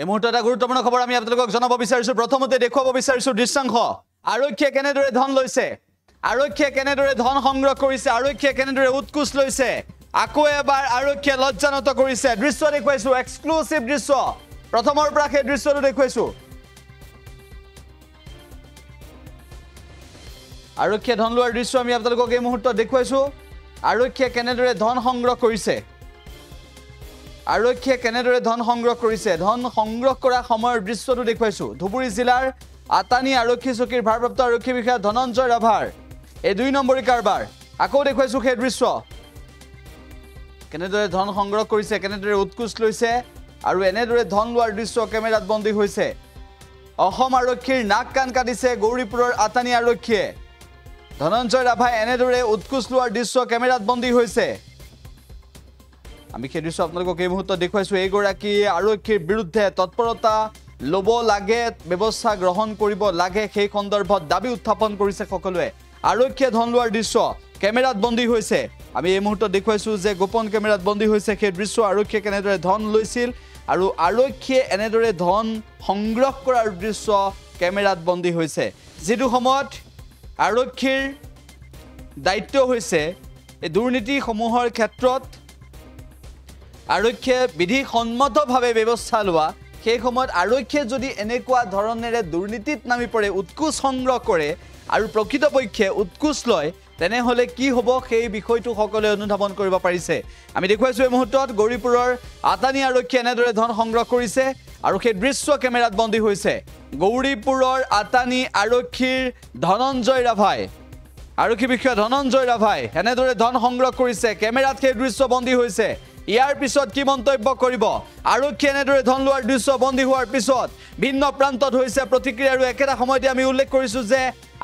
এই মুহূৰ্তত এটা গুৰুত্বপূৰ্ণ খবৰ আমি আপোনালোকক জনাব বিচাৰিছো প্ৰথমতে দেখুৱাব বিচাৰিছো দৃশ্যাংশ আৰক্ষীয়ে কেনেদৰে ধন লৈছে আৰক্ষীয়ে কেনেদৰে ধন সংগ্ৰহ কৰিছে আৰক্ষীয়ে কেনেদৰে উৎকুচ লৈছে আকৌ এবাৰ আৰক্ষীয়ে লজ্জানত কৰিছে দৃশ্য দেখুৱাইছো এক্সক্লুসিভ দৃশ্য প্ৰথমৰ পৰা সেই দৃশ্যটো দেখুৱাইছো আৰক্ষীয়ে ধন লোৱাৰ দৃশ্য আমি আপোনালোকক এই মুহূৰ্তত দেখুৱাইছো আৰক্ষীয়ে কেনেদৰে ধন সংগ্ৰহ কৰিছে আৰক্ষীয়ে কেনেদৰে ধন সংগ্ৰহ কৰিছে ধন সংগ্ৰহ কৰা সময়ৰ দৃশ্যটো দেখুৱাইছো ধুবুৰী জিলাৰ আতানি আৰক্ষী চকীৰ ভাৰপ্ৰাপ্ত আৰক্ষী বিষয়া ধনঞ্জয় ৰাভাৰ এই 2 নম্বৰী কাৰবাৰ আকৌ দেখুৱাইছো সেই দৃশ্য কেনেদৰে ধন সংগ্ৰহ কৰিছে কেনেদৰে উৎকুচ লৈছে আৰু এনেদৰে ধন লোৱাৰ দৃশ্য কেমেৰাত বন্দী হৈছে অসম আৰক্ষীৰ নাক কান কাটিছে গৌৰীপুৰৰ আতানি আৰক্ষীয়ে ধনঞ্জয় ৰাভাই এনেদৰে উৎকুচ লোৱাৰ দৃশ্য কেমেৰাত বন্দী হৈছে আমি সেই দৃশ্য আপোনালোকক এই মুহূৰ্তত দেখুৱাইছো এইগৰাকী আৰক্ষীৰ বিৰুদ্ধে তৎপৰতা লব লাগে ব্যৱস্থা গ্ৰহণ কৰিব লাগে সেই সন্দৰ্ভত দাবী উত্থাপন কৰিছে সকলোৱে আৰক্ষীয়ে ধন লোৱাৰ দৃশ্য কেমেৰাত বন্দী হৈছে আমি এই মুহূৰ্তত দেখুৱাইছো যে গোপন কেমেৰাত বন্দী হৈছে সেই দৃশ্য আৰক্ষীয়ে কেনেদৰে ধন লৈছিল আৰু আৰক্ষীয়ে এনেদৰে ধন সংগ্ৰহ কৰাৰ দৃশ্য কেমেৰাত বন্দী হৈছে যেটো সময়ত আৰক্ষীৰ দায়িত্ব হৈছে এই দুৰ্নীতি সমূহৰ ক্ষেত্ৰত আৰক্ষীয়ে বিধিসন্মতভাৱে ব্যৱস্থা লোৱা সেই সময়ত আৰক্ষীয়ে যদি এনেকুৱা ধৰণেৰে দুৰ্নীতিত নামি পৰে উৎকুচ সংগ্ৰহ কৰে আৰু প্ৰকৃতপক্ষে উৎকুচ লয় তেনেহলে কি হ'ব সেই বিষয়টো সকলোৱে অনুধাৱন কৰিব পাৰিছে আমি দেখুৱাইছো এই মুহূৰ্তত গৌৰীপুৰৰ আতানি আৰক্ষীয়ে এনেদৰে ধন সংগ্ৰহ কৰিছে আৰু সেই দৃশ্য কেমেৰাত বন্দী হৈছে গৌৰীপুৰৰ আতানি আৰক্ষীৰ ধনঞ্জয় ৰাভাই আৰক্ষী বিষয়া ধনঞ্জয় ৰাভাই এনেদৰে ধন সংগ্ৰহ কৰিছে কেমেৰাত সেই দৃশ্য বন্দী হৈছে ইয়াৰ পিছত কি মন্তব্য কৰিব আৰক্ষী এনেদৰে ধন লোৱাৰ দৃশ্য বন্দী হোৱাৰ পিছত ভিন্ন প্ৰান্তত হৈছে প্ৰতিক্ৰিয়া আৰু একেটা সময়তে আমি উল্লেখ কৰিছো যে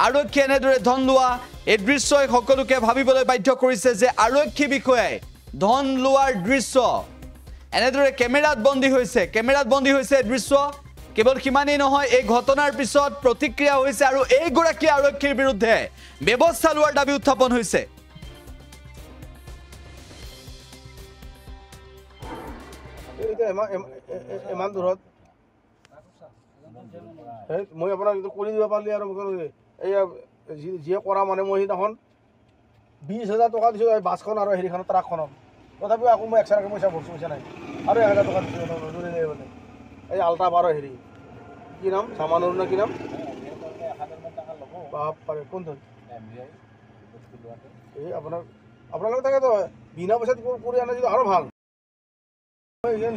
আৰক্ষী এনেদৰে ধন লোৱা এই দৃশ্যই সকলোকে ভাবিবলৈ বাধ্য কৰিছে যে আৰক্ষী বিষয়াই ধন লোৱাৰ দৃশ্য এনেদৰে কেমেৰাত বন্দী হৈছে দৃশ্য কেৱল কিমানেই নহয় এই ঘটনাৰ পিছত প্ৰতিক্ৰিয়া হৈছে আৰু এইগৰাকী আৰক্ষীৰ বিৰুদ্ধে ব্যৱস্থা লোৱাৰ দাবী উত্থাপন হৈছে ইমান দূৰত মই আপোনাক কৰি দিব পাৰিলে আৰু এয়া যিয়ে কৰা মানে মই সেইদিনাখন 20,000 টকা দিছোঁ এই বাছখন আৰু হেৰিখন ট্ৰাকখনত তথাপিও আকৌ মই এক্সট্ৰাকৈ পইচা নাই আৰু 1,000 টকা দিছোঁ মানে এই আল্ট্ৰা বাৰ হেৰি কি নাম চামানুৰ নে কি নাম পাৰে কোনজন এই আপোনালোকে তাকেতো বিনা পইচাত কৰি আনে যদি আৰু ভাল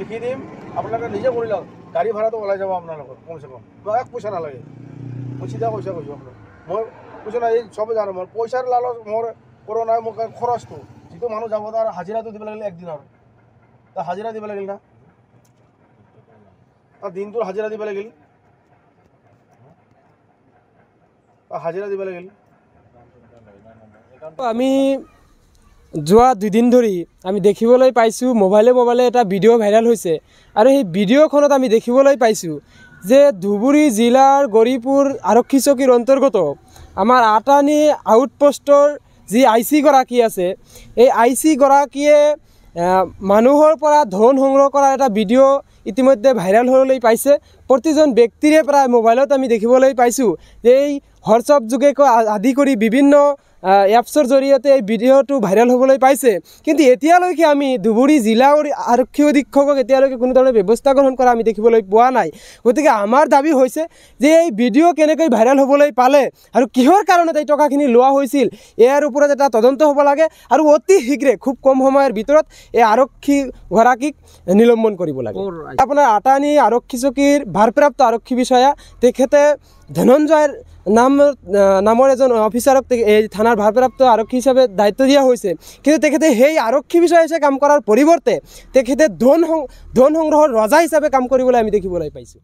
লিখি দিম আপোনালোকে নিজে কৰি লওক গাড়ী ভাড়াটো ওলাই যাব আপোনালোকৰ কমচে কম এক পইচা নালাগে মই চিধা পইচা কৈছোঁ আপোনাক মই কৈছোঁ নাই এই চবেই জানো মোৰ পইচাৰ লালচ মোৰ কৰা নাই মোক খৰচটো যিটো মানুহ যাব তাৰ হাজিৰাটো দিব লাগিল একদিনৰ তাৰ হাজিৰা দিব লাগিল না তাৰ দিনটোৰ হাজিৰা দিব লাগিল আমি যোৱা 2 দিন ধৰি আমি দেখিবলৈ পাইছোঁ মোবাইলে এটা ভিডিঅ' ভাইৰাল হৈছে আৰু সেই ভিডিঅ'খনত আমি দেখিবলৈ পাইছোঁ যে ধুবুৰী জিলাৰ গৌৰীপুৰ আৰক্ষী চকীৰ অন্তৰ্গত আমাৰ আটানি আউটপোষ্টৰ যি আইচি গৰাকী আছে এই আইচি গৰাকীয়ে মানুহৰ পৰা ধন সংগ্ৰহ কৰা এটা ভিডিঅ' ইতিমধ্যে ভাইৰাল হ'বলৈ পাইছে প্ৰতিজন ব্যক্তিৰে প্ৰায় মোবাইলত আমি দেখিবলৈ পাইছোঁ যে এই হোৱাটছআপ যোগে আদি কৰি বিভিন্ন এপছৰ জৰিয়তে এই ভিডিঅ'টো ভাইৰাল হ'বলৈ পাইছে কিন্তু এতিয়ালৈকে আমি ধুবুৰী জিলাৰ আৰক্ষী অধীক্ষকক এতিয়ালৈকে কোনো ধৰণৰ ব্যৱস্থা গ্ৰহণ কৰা আমি দেখিবলৈ পোৱা নাই গতিকে আমাৰ দাবী হৈছে যে এই ভিডিঅ' কেনেকৈ ভাইৰাল হ'বলৈ পালে আৰু কিহৰ কাৰণত এই টকাখিনি লোৱা হৈছিল ইয়াৰ ওপৰত এটা তদন্ত হ'ব লাগে আৰু অতি শীঘ্ৰে খুব কম সময়ৰ ভিতৰত এই আৰক্ষীগৰাকীক নিলম্বন কৰিব লাগে আপোনাৰ আটানি আৰক্ষী চকীৰ ভাৰপ্ৰাপ্ত আৰক্ষী বিষয়া তেখেতে ধনঞ্জয় নামৰ এজন অফিচাৰক এই থানাৰ ভাৰপ্ৰাপ্ত আৰক্ষী হিচাপে দায়িত্ব দিয়া হৈছে কিন্তু তেখেতে সেই আৰক্ষী বিষয়া হিচাপে কাম কৰাৰ পৰিৱৰ্তে তেখেতে ধন সংগ্ৰহৰ ৰজা হিচাপে কাম কৰিবলৈ আমি দেখিবলৈ পাইছোঁ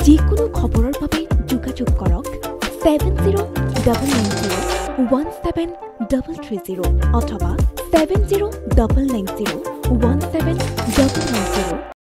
যিকোনো খবৰৰ বাবে যোগাযোগ কৰক 7099017330 অথবা 7099017990